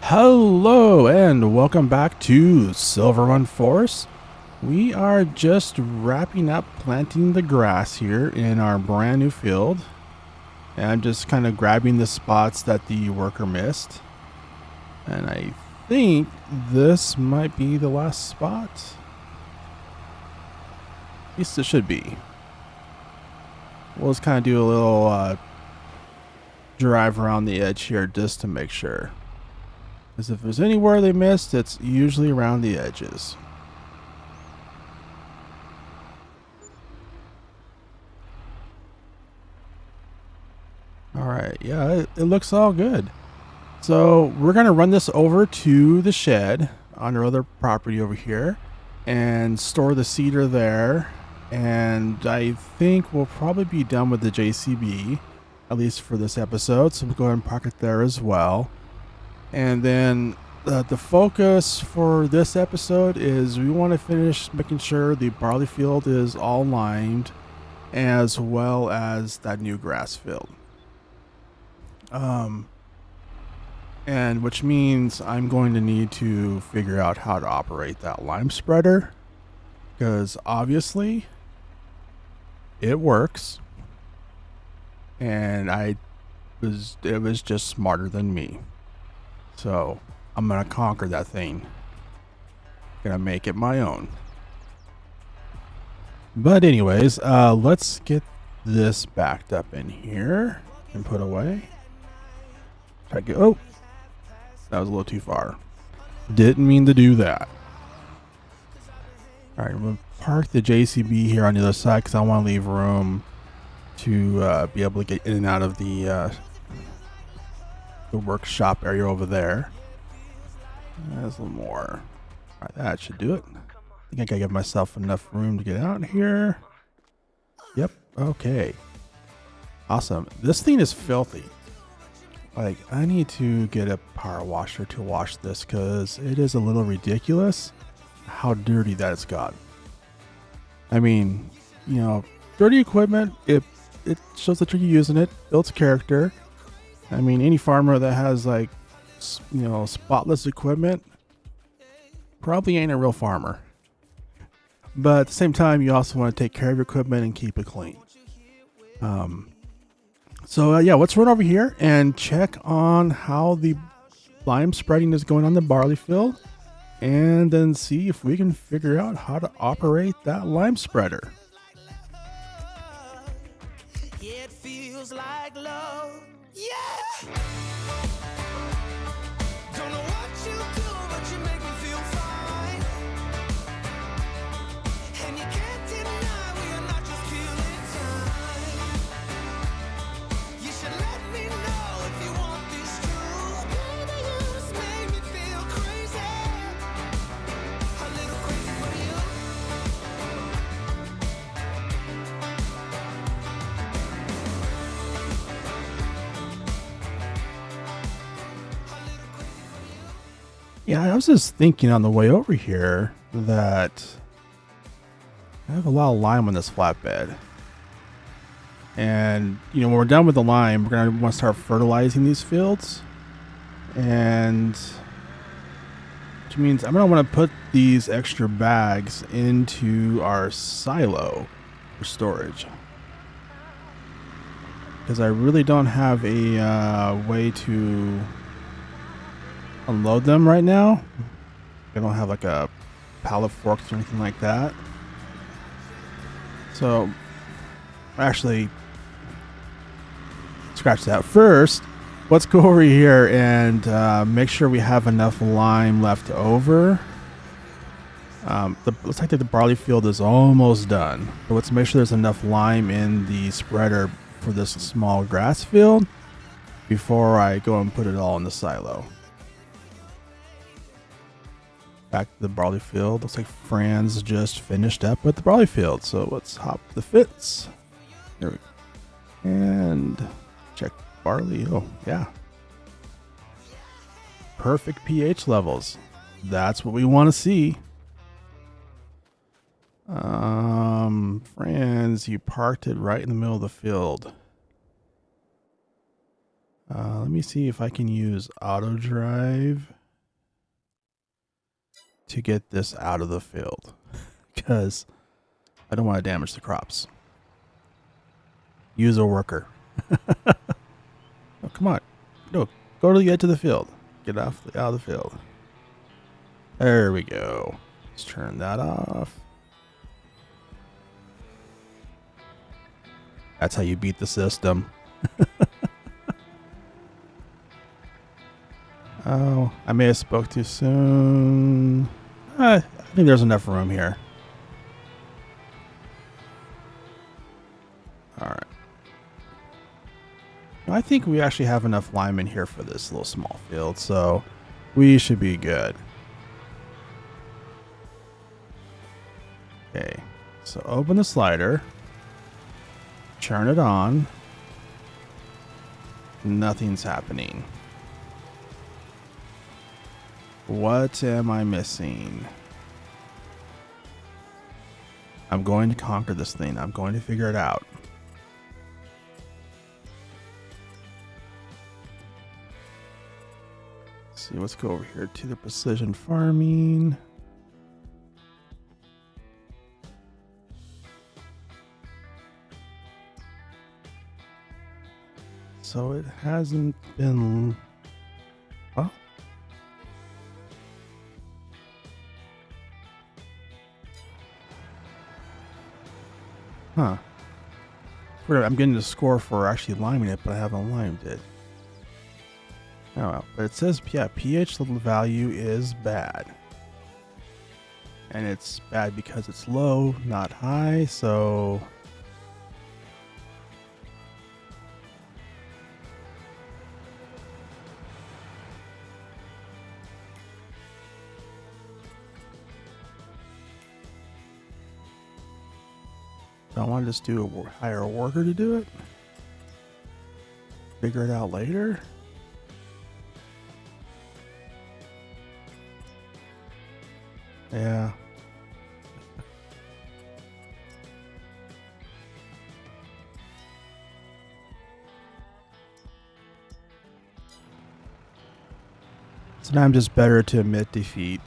Hello and welcome back to Silverrun Forest. We are just wrapping up planting the grass here in our brand new field. And I'm just kind of grabbing the spots that the worker missed. And I think this might be the last spot. At least it should be. We'll just kind of do a little drive around the edge here just to make sure. Because if there's anywhere they missed, it's usually around the edges. Alright, yeah, it looks all good. So we're going to run this over to the shed on our other property over here and store the cedar there. And I think we'll probably be done with the JCB, at least for this episode. So we'll go ahead and park it there as well. And then the focus for this episode is we want to finish making sure the barley field is all lined, as well as that new grass field. And which means I'm going to need to figure out how to operate that lime spreader, because obviously it works, and it was just smarter than me. So I'm gonna conquer that thing. Gonna make it my own. But anyways, let's get this backed up in here and put away. Oh, that was a little too far. Didn't mean to do that. All right, I'm gonna park the JCB here on the other side because I want to leave room to be able to get in and out of the workshop area over there. There's a little more. All right, that should do it. I think I gotta give myself enough room to get out here. Yep. Okay. Awesome. This thing is filthy. Like, I need to get a power washer to wash this because it is a little ridiculous how dirty that it's got. I mean, you know, dirty equipment, it shows that you're using it, builds character. I mean, any farmer that has, like, you know, spotless equipment probably ain't a real farmer. But at the same time, you also want to take care of your equipment and keep it clean. So yeah, let's run over here and check on how the lime spreading is going on the barley field, and then see if we can figure out how to operate that lime spreader. It feels like love. Yeah. Don't know what you do, but you make me feel fine. And you can't deny we are not just killing time. You should let me know if you want this true. Baby, you just make me feel crazy. A little crazy for you. Yeah, I was just thinking on the way over here that I have a lot of lime on this flatbed. And, you know, when we're done with the lime, we're going to want to start fertilizing these fields. And which means I'm going to want to put these extra bags into our silo for storage. Because I really don't have a way to unload them right now. I don't have like a pallet forks or anything like that. So actually, scratch that. First, let's go over here and make sure we have enough lime left over. Looks like the barley field is almost done, but let's make sure there's enough lime in the spreader for this small grass field before I go and put it all in the silo. Back to the barley field. Looks like Franz just finished up with the barley field. So let's hop the fits. There we go. And check barley. Oh, yeah. Perfect pH levels. That's what we want to see. Franz, you parked it right in the middle of the field. Let me see if I can use auto drive to get this out of the field, because I don't want to damage the crops. Use a worker. Oh, come on. No, go to the edge of the field. Get out of the field. There we go. Let's turn that off. That's how you beat the system. Oh, I may have spoke too soon. I think there's enough room here. All right. I think we actually have enough linemen here for this little small field, so we should be good. Okay, so open the slider. Turn it on. Nothing's happening. What am I missing? I'm going to conquer this thing. I'm going to figure it out. Let's see, let's go over here to the precision farming. So it hasn't been... Well, huh. I'm getting the score for actually liming it, but I haven't limed it. Oh well. But it says, yeah, pH value is bad. And it's bad because it's low, not high, so... Do I want to just hire a worker to do it? Figure it out later? Yeah. Sometimes it's better to admit defeat.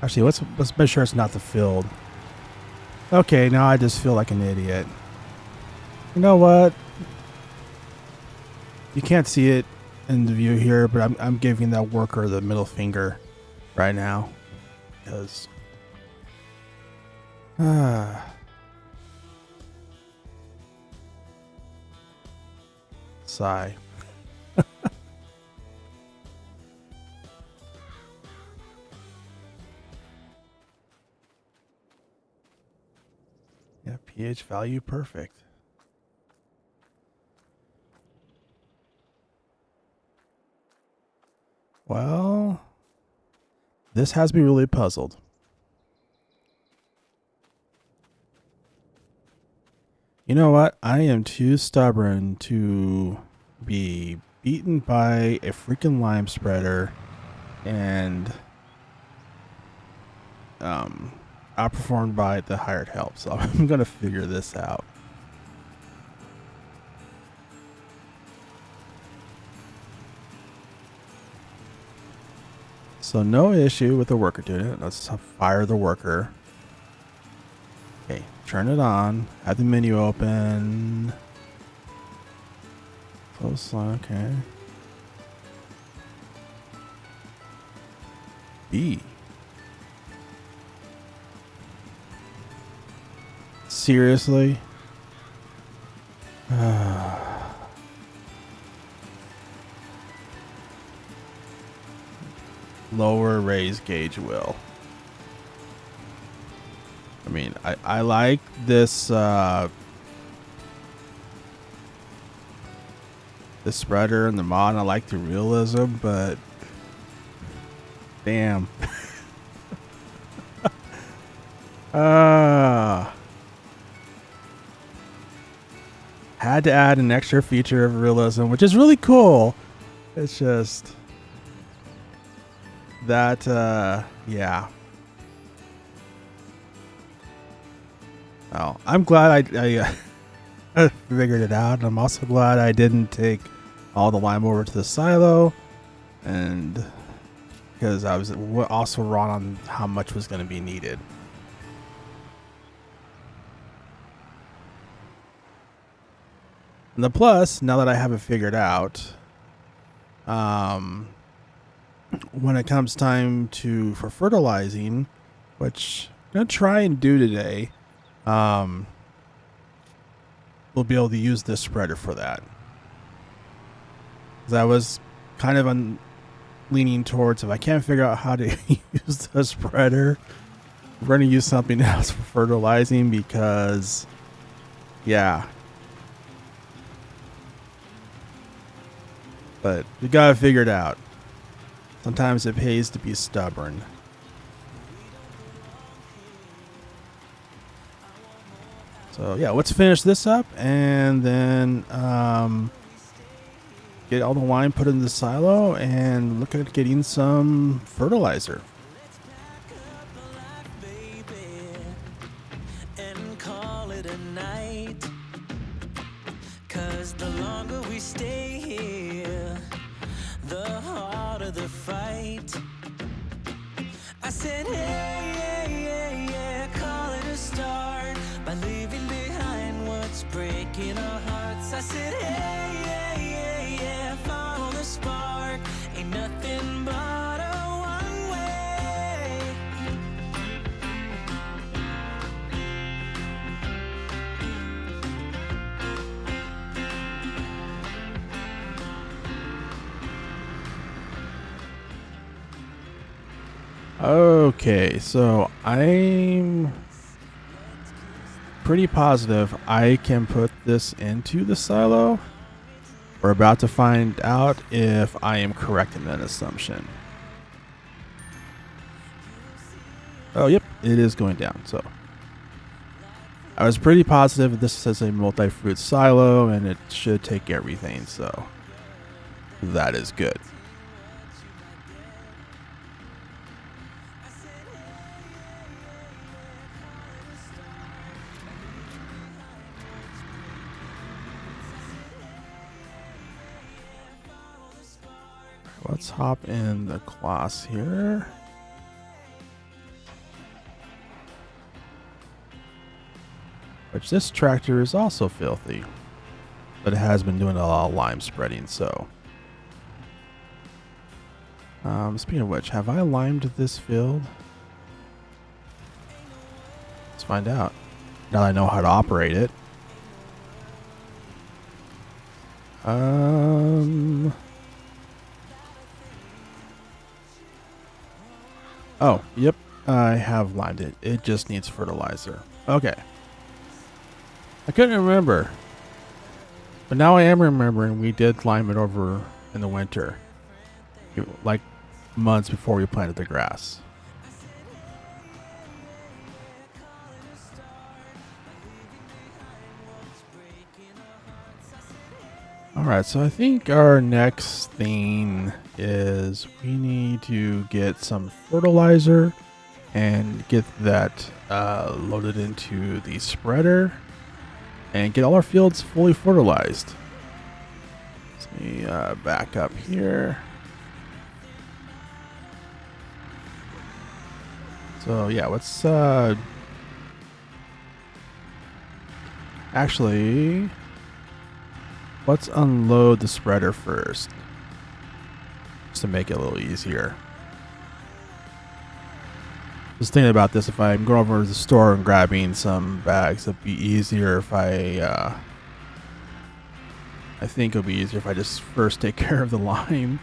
Actually, let's make sure it's not the field. Okay, now I just feel like an idiot. You know what? You can't see it in the view here, but I'm giving that worker the middle finger right now. Because... Sigh. Yeah, pH value perfect. Well, this has me really puzzled. You know what? I am too stubborn to be beaten by a freaking lime spreader and outperformed by the hired help. So I'm going to figure this out. So no issue with the worker doing it. Let's fire the worker. Okay, turn it on. Have the menu open. Close line, okay. B. Seriously? Lower raise gauge wheel. I mean, I like this the spreader and the mod. I like the realism, but damn. Had to add an extra feature of realism, which is really cool. It's just That, yeah. Oh, I'm glad I figured it out. I'm also glad I didn't take all the lime over to the silo, and because I was also wrong on how much was going to be needed. And the plus, now that I have it figured out, when it comes time for fertilizing, which I'm going to try and do today, we'll be able to use this spreader for that. 'Cause I was kind of leaning towards, if I can't figure out how to use the spreader, we're going to use something else for fertilizing, because, yeah. But we got to figure it out. Sometimes it pays to be stubborn. So yeah, let's finish this up, and then get all the lime put in the silo and look at getting some fertilizer. And call it a night. 'Cause the longer we stay here, the harder the fight. I said, hey, yeah, call it a start by leaving behind what's breaking our hearts. I said, hey, yeah, follow the spark. Ain't nothing but a one way. Okay, so I'm pretty positive I can put this into the silo. We're about to find out if I am correct in that assumption. Oh, yep, it is going down. So I was pretty positive this is a multi-fruit silo, and it should take everything. So that is good. Let's hop in the class here. Which this tractor is also filthy, but it has been doing a lot of lime spreading, so. Speaking of which, have I limed this field? Let's find out. Now that I know how to operate it. Oh, yep, I have limed it. It just needs fertilizer. Okay. I couldn't remember. But now I am remembering we did lime it over in the winter. Like months before we planted the grass. Alright, so I think our next thing is we need to get some fertilizer and get that loaded into the spreader and get all our fields fully fertilized. Let me back up here. So yeah, let's actually, let's unload the spreader first, just to make it a little easier. Just thinking about this, if I'm going over to the store and grabbing some bags, it'd be easier if I think it'll be easier if I just first take care of the lime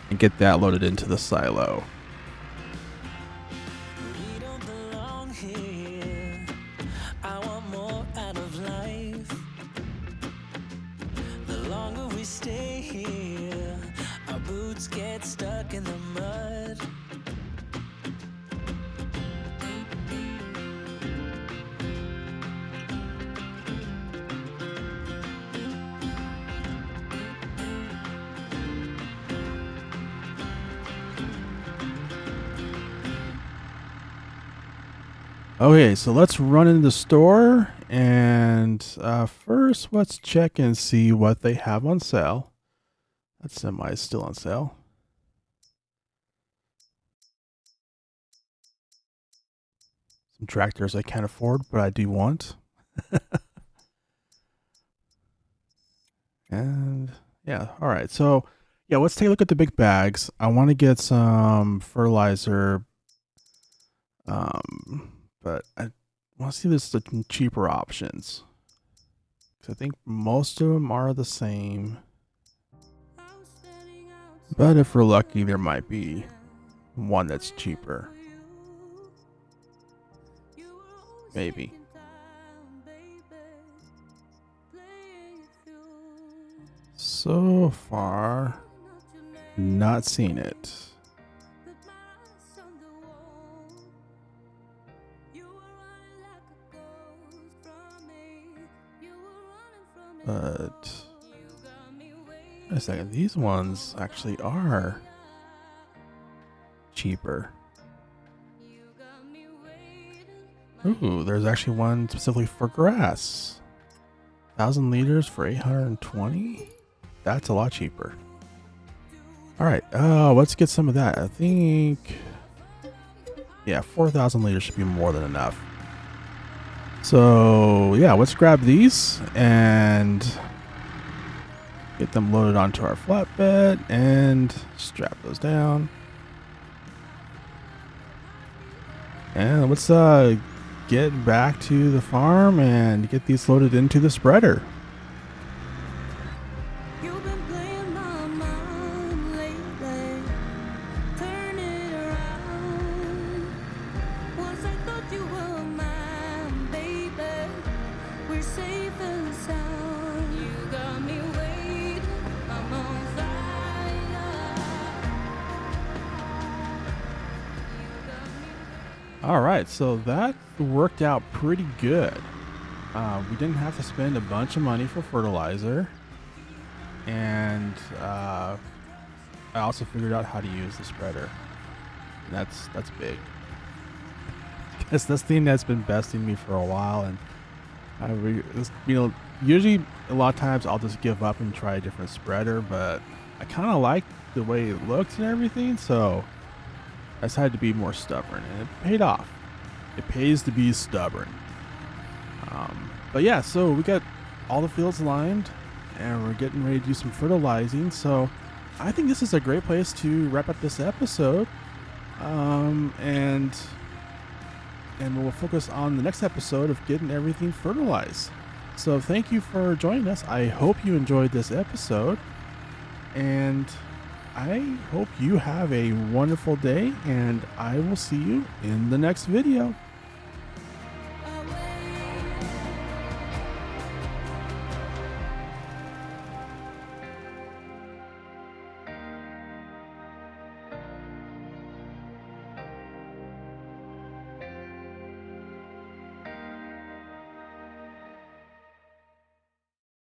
and get that loaded into the silo. We don't belong here. I want more out of life. The longer we stay here, our boots get stuck in the mud. Okay, so let's run into the store, and first let's check and see what they have on sale. That semi is still on sale. Some tractors I can't afford, but I do want. And yeah, all right. So yeah, let's take a look at the big bags. I want to get some fertilizer, but I want to see this the cheaper options, because I think most of them are the same. But if we're lucky, there might be one that's cheaper. Maybe. So far, not seen it. But wait a second, these ones actually are cheaper. Ooh, there's actually one specifically for grass. 1,000 liters for 820. That's a lot cheaper. All right, let's get some of that. I think, yeah, 4,000 liters should be more than enough. So yeah, let's grab these and get them loaded onto our flatbed and strap those down. And let's get back to the farm and get these loaded into the spreader. You've been playing my mind lately, turn it around. Once I thought you were mine, baby. We're safe and sound. You got me waiting, I'm on fire. All right, so that worked out pretty good. We didn't have to spend a bunch of money for fertilizer, and I also figured out how to use the spreader. And that's big. Because this thing that's been besting me for a while, and usually a lot of times I'll just give up and try a different spreader, but I kind of like the way it looks and everything, so I decided to be more stubborn, and it paid off. It pays to be stubborn. But yeah, so we got all the fields lined, and we're getting ready to do some fertilizing. So I think this is a great place to wrap up this episode, and we'll focus on the next episode of getting everything fertilized. So thank you for joining us. I hope you enjoyed this episode, and I hope you have a wonderful day, and I will see you in the next video.